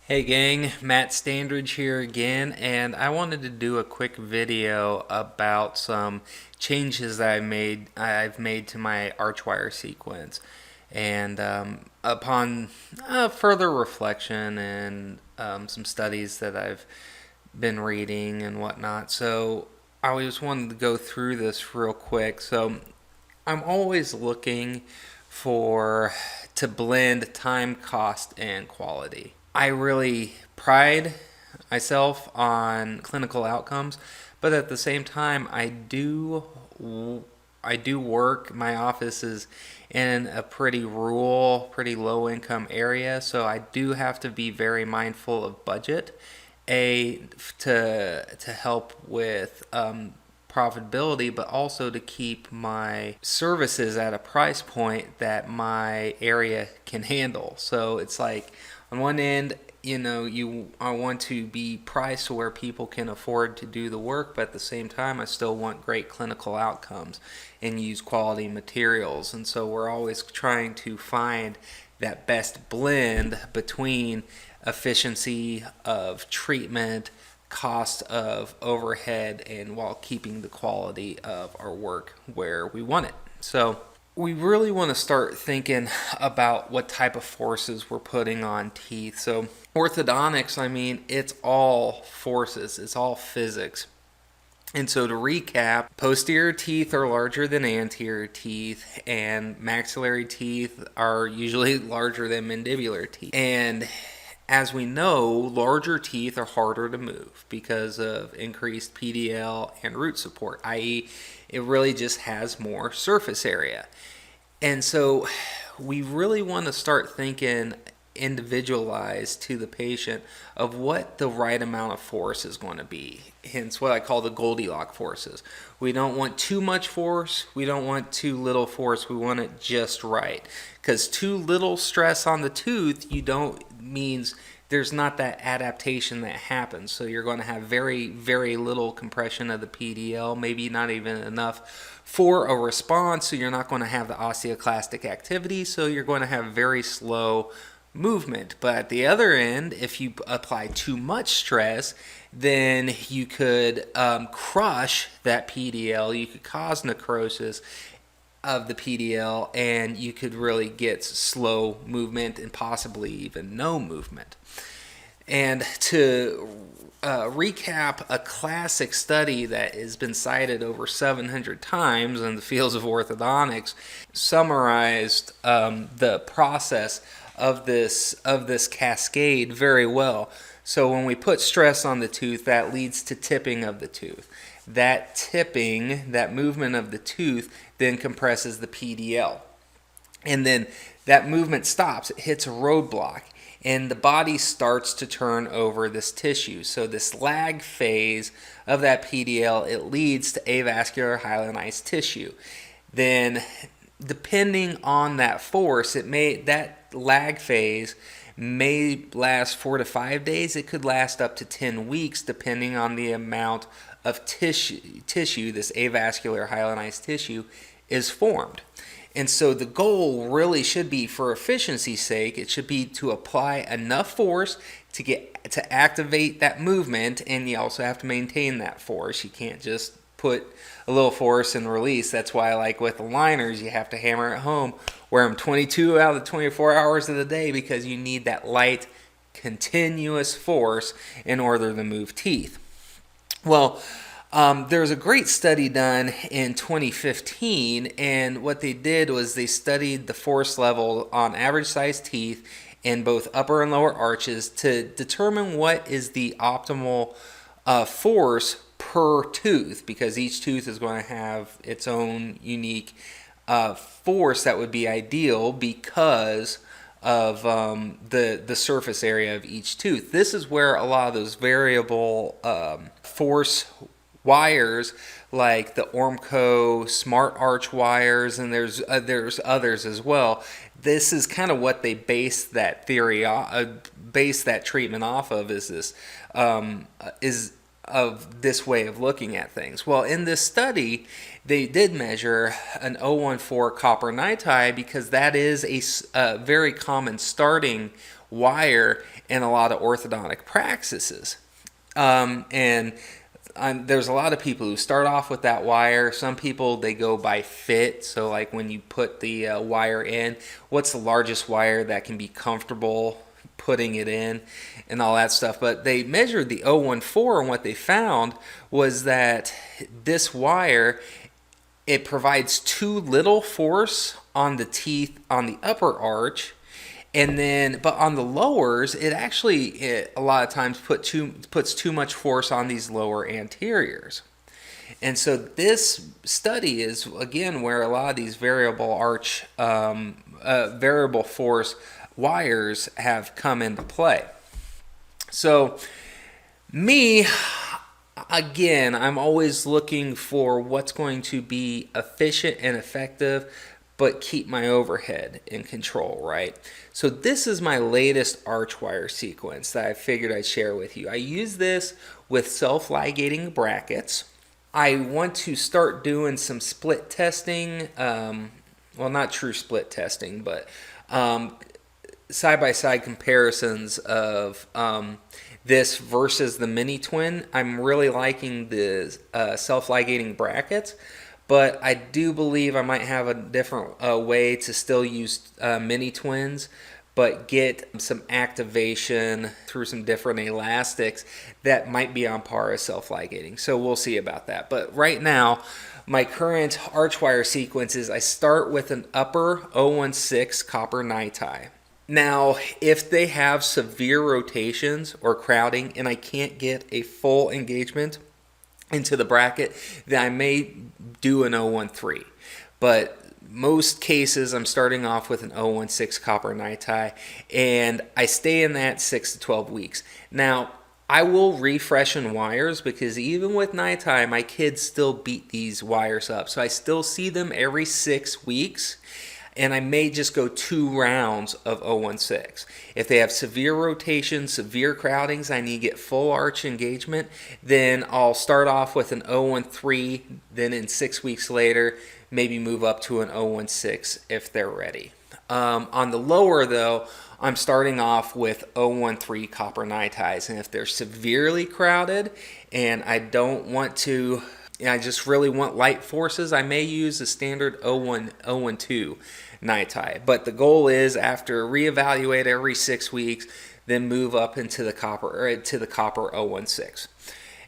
Hey gang, Matt Standridge here again, and I wanted to do a quick video about some changes that I've made to my Archwire sequence, and upon further reflection and some studies that I've been reading and whatnot. So I just wanted to go through this real quick. So I'm always looking for to blend time, cost, and quality. I really pride myself on clinical outcomes, but at the same time, I do work. My office is in a pretty rural, pretty low income area, so I do have to be very mindful of budget. A to help with profitability, but also to keep my services at a price point that my area can handle. So it's like on one end, I want to be priced where people can afford to do the work, but at the same time, I still want great clinical outcomes and use quality materials. And so we're always trying to find that best blend between efficiency of treatment, cost of overhead, and while keeping the quality of our work where we want it. So we really want to start thinking about what type of forces we're putting on teeth. So orthodontics, it's all forces, it's all physics. And so to recap, posterior teeth are larger than anterior teeth, and maxillary teeth are usually larger than mandibular teeth. And as we know, larger teeth are harder to move because of increased PDL and root support, i.e., it really just has more surface area. And so we really want to start thinking individualized to the patient of what the right amount of force is going to be. Hence what I call the Goldilocks forces. We don't want too much force. We don't want too little force. We want it just right. Because too little stress on the tooth, means there's not that adaptation that happens. So you're going to have very, very little compression of the PDL, maybe not even enough for a response. So you're not going to have the osteoclastic activity. So you're going to have very slow movement. But at the other end, if you apply too much stress, then you could crush that PDL. You could cause necrosis of the PDL, and you could really get slow movement and possibly even no movement. And to recap a classic study that has been cited over 700 times in the fields of orthodontics, summarized the process of this cascade very well. So when we put stress on the tooth, that leads to tipping of the tooth. That tipping, that movement of the tooth, then compresses the PDL. And then that movement stops. It hits a roadblock, and the body starts to turn over this tissue. So this lag phase of that PDL, it leads to avascular hyalinized tissue. Then, depending on that force, that lag phase may last 4 to 5 days. It could last up to 10 weeks, depending on the amount of tissue, this avascular hyalinized tissue, is formed. And so the goal really should be, for efficiency's sake, it should be to apply enough force to activate that movement, and you also have to maintain that force. You can't just put a little force and release. That's why, like with aligners, you have to hammer it home. Wear them 22 out of the 24 hours of the day, because you need that light, continuous force in order to move teeth. Well, there's a great study done in 2015, and what they did was they studied the force level on average sized teeth in both upper and lower arches to determine what is the optimal force per tooth, because each tooth is going to have its own unique force that would be ideal because of the surface area of each tooth. This is where a lot of those variable force wires, like the Ormco smart arch wires, and there's others as well. This is kind of what they base that theory, base that treatment off of. Is of this way of looking at things. Well, in this study, they did measure an 014 copper NiTi because that is a very common starting wire in a lot of orthodontic practices. And there's a lot of people who start off with that wire. Some people, they go by fit. So like when you put the wire in, what's the largest wire that can be comfortable putting it in and all that stuff. But they measured the 014, and what they found was that this wire, it provides too little force on the teeth on the upper arch, and then but on the lowers it actually a lot of times puts too much force on these lower anteriors. And so this study is again where a lot of these variable arch variable force wires have come into play. So me, again, I'm always looking for what's going to be efficient and effective but keep my overhead in control, right? So this is my latest Archwire sequence that I figured I'd share with you. I use this with self-ligating brackets. I want to start doing some split testing, well, not true split testing, but side-by-side comparisons of this versus the mini twin. I'm really liking the self-ligating brackets, but I do believe I might have a different way to still use mini twins, but get some activation through some different elastics that might be on par with self-ligating. So we'll see about that. But right now, my current Archwire sequence is I start with an upper 016 copper NiTi. Now, if they have severe rotations or crowding and I can't get a full engagement into the bracket, then I may do an 013. But most cases, I'm starting off with an 016 copper NiTi, and I stay in that 6 to 12 weeks. Now, I will refreshen wires because even with NiTi, my kids still beat these wires up. So I still see them every 6 weeks. And I may just go 2 rounds of 016. If they have severe rotation, severe crowdings, I need to get full arch engagement, then I'll start off with an 013, then in 6 weeks later, maybe move up to an 016 if they're ready. On the lower though, I'm starting off with 013 copper NiTis, and if they're severely crowded and I don't want to, I just really want light forces, I may use a standard 012 NiTi. But the goal is after reevaluate every 6 weeks, then move up into the copper 016.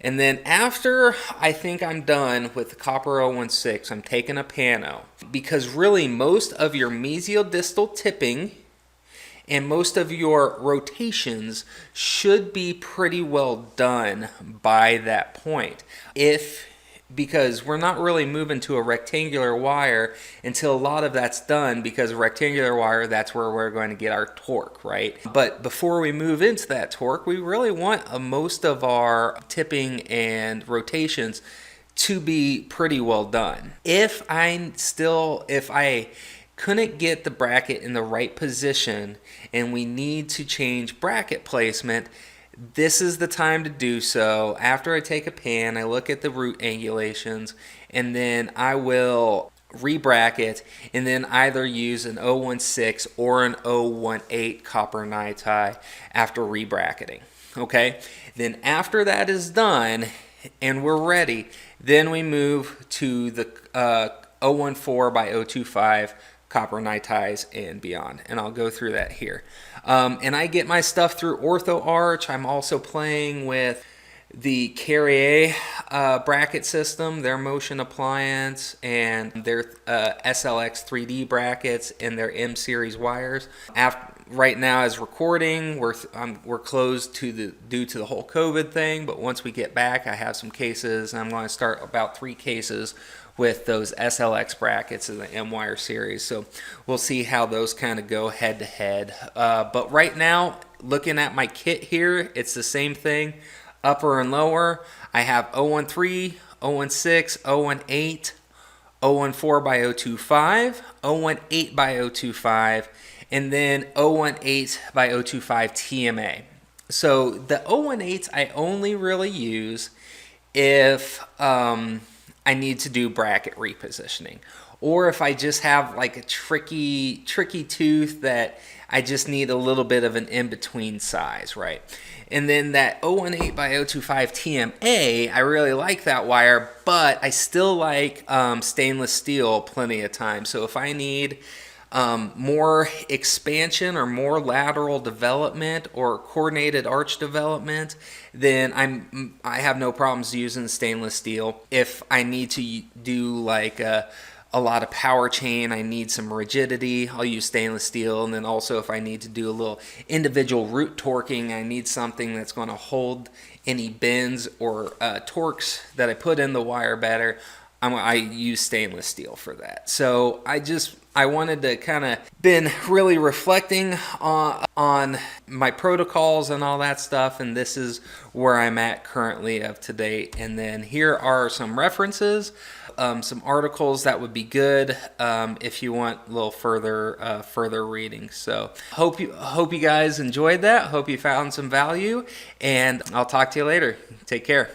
And then after I think I'm done with the copper 016, I'm taking a pano, because really most of your mesial distal tipping and most of your rotations should be pretty well done by that point. Because we're not really moving to a rectangular wire until a lot of that's done, because a rectangular wire, that's where we're going to get our torque, right? But before we move into that torque, we really want most of our tipping and rotations to be pretty well done. If I couldn't get the bracket in the right position and we need to change bracket placement, this is the time to do so. After I take a pan, I look at the root angulations, and then I will re-bracket and then either use an 016 or an 018 copper NiTi after re-bracketing. Okay? Then after that is done and we're ready, then we move to the 014 by 025 copper NiTis and beyond, and I'll go through that here. And I get my stuff through Ortho Arch. I'm also playing with the Carrier bracket system, their motion appliance, and their SLX 3D brackets and their M series wires. Right now, as recording, we're closed due to the whole COVID thing. But once we get back, I have some cases, and I'm going to start about 3 cases with those SLX brackets in the M-Wire series. So we'll see how those kind of go head to head. But right now, looking at my kit here, it's the same thing, upper and lower. I have 013, 016, 018, 014 by 025, 018 by 025, and then 018 by 025 TMA. So the 018s I only really use if I need to do bracket repositioning, or if I just have like a tricky tooth that I just need a little bit of an in-between size, right? And then that 018 by 025 TMA, I really like that wire, but I still like stainless steel plenty of times. So if I need more expansion or more lateral development or coordinated arch development, then I have no problems using stainless steel. If I need to do like a lot of power chain, I need some rigidity, I'll use stainless steel. And then also if I need to do a little individual root torquing, I need something that's going to hold any bends or torques that I put in the wire better, I use stainless steel for that. So I wanted to kind of been really reflecting on my protocols and all that stuff, and this is where I'm at currently up to date. And then here are some references, some articles that would be good if you want a little further reading. So hope you guys enjoyed that. Hope you found some value, and I'll talk to you later. Take care.